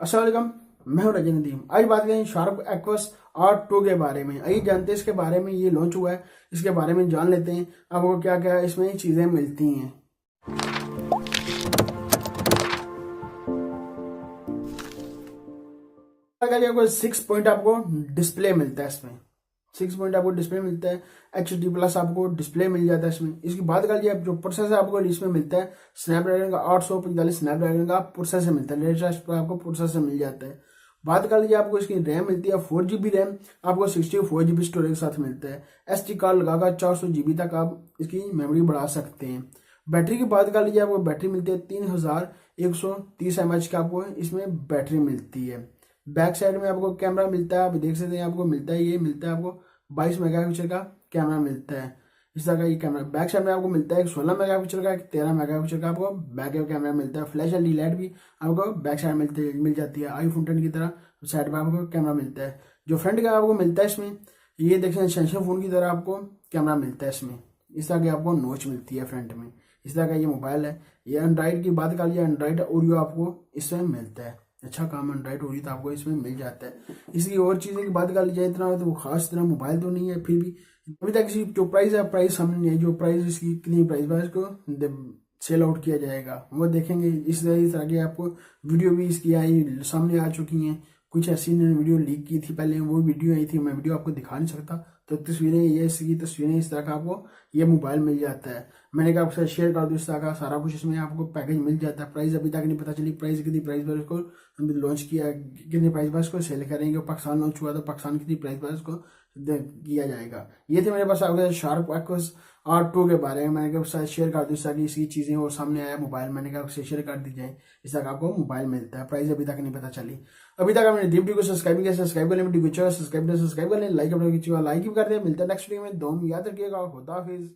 अस्सलाम वालेकुम, मैं हूं नदीम। आज बात करें शार्प एक्वस R2 के बारे में। आइए जानते हैं इसके बारे में। ये लॉन्च हुआ है, इसके बारे में जान लेते हैं आपको क्या क्या इसमें चीज़ें मिलती हैं। आपको 6 पॉइंट आपको डिस्प्ले मिलता है इसमें। 6 पॉइंट आपको डिस्प्ले मिलता है। HD+ आपको डिस्प्ले मिल जाता है इसमें। इसकी बात कर लिया, जो प्रोसेसर आपको इसमें मिलता है स्नैपड्रैगन का 845 स्नैपड्रैगन का प्रोसेसर मिलता है। लेटेस्ट आपको प्रोसेसर मिल जाता है। बात कर लीजिए, आपको इसकी रैम मिलती है 4GB रैम, आपको 64GB स्टोरेज के साथ मिलता है। SD कार्ड लगाकर 400GB तक आप इसकी मेमोरी बढ़ा सकते हैं। बैटरी की बात कर लीजिए, आपको बैटरी मिलती है 3130 mAh की आपको इसमें बैटरी मिलती है। बैक साइड में आपको कैमरा मिलता है, आप देख सकते हैं। आपको मिलता है, ये मिलता है आपको 22 मेगापिक्सल का कैमरा मिलता है। इस तरह का ये कैमरा बैक साइड में आपको मिलता है। 16 मेगापिक्सल का, 13 मेगापिक्सल का आपको बैक कैमरा मिलता है। फ्लैश एलईडी लाइट भी आपको बैक साइड मिल जाती है। iPhone 10 की तरह साइड में आपको कैमरा मिलता है। जो फ्रंट का आपको मिलता है इसमें, ये देख सकते हैं सैमसंग फोन की तरह आपको कैमरा मिलता है इसमें। इस तरह की आपको नोच मिलती है फ्रंट में। इस तरह का ये मोबाइल है। ये एंड्रॉइड की बात कर लिया, एंड्रॉइड ओरियो आपको इसमें मिलता है। अच्छा काम एंड्रॉइड ओरियो तो आपको इसमें मिल जाता है। इसकी और चीज़ें की बात कर ली जाए, इतना तो खास इतना मोबाइल तो नहीं है, फिर भी अभी तक इसकी जो प्राइस है, प्राइस सामने नहीं है। जो प्राइस इसकी कितनी प्राइस है, इसको सेल आउट किया जाएगा वो देखेंगे। इस तरह की आपको वीडियो भी इसकी आई सामने आ चुकी हैं। कुछ ऐसी वीडियो लीक की थी पहले, वो वीडियो आई थी, मैं वीडियो आपको दिखा नहीं सकता। तो तस्वीरें, ये इसकी तस्वीरें इस तरह का आपको ये मोबाइल मिल जाता है। मैंने कहा आपके साथ शेयर कर दूँ। इस तरह का सारा कुछ इसमें आपको पैकेज मिल जाता है। प्राइस अभी तक नहीं पता चली, प्राइस कितनी प्राइस पर इसको लॉन्च किया, कितनी प्राइस पर इसको सेल करेंगे। पाकिस्तान लॉन्च हुआ तो पाकिस्तान कितनी प्राइस पर इसको किया जाएगा। ये थे मेरे पास आपके शार्प एक्वस R2 के बारे में। मैंने कहा साथ शेयर कर दूँ इस तरह की इसकी चीज़ें। और सामने आया मोबाइल, मैंने कहा आपसे शेयर कर दी जाए। इस तरह का आपको मोबाइल मिलता है। प्राइस अभी तक नहीं पता चली। अभी तक आपने वीडियो को सब्सक्राइब किया, सब्सक्राइब कर लें। वीडियो को सब्सक्राइब कर लें, लाइक भी कर दिया। मिलता है नेक्स्ट वीडियो में। दो याद रखिएगा। खुदा हाफिज़।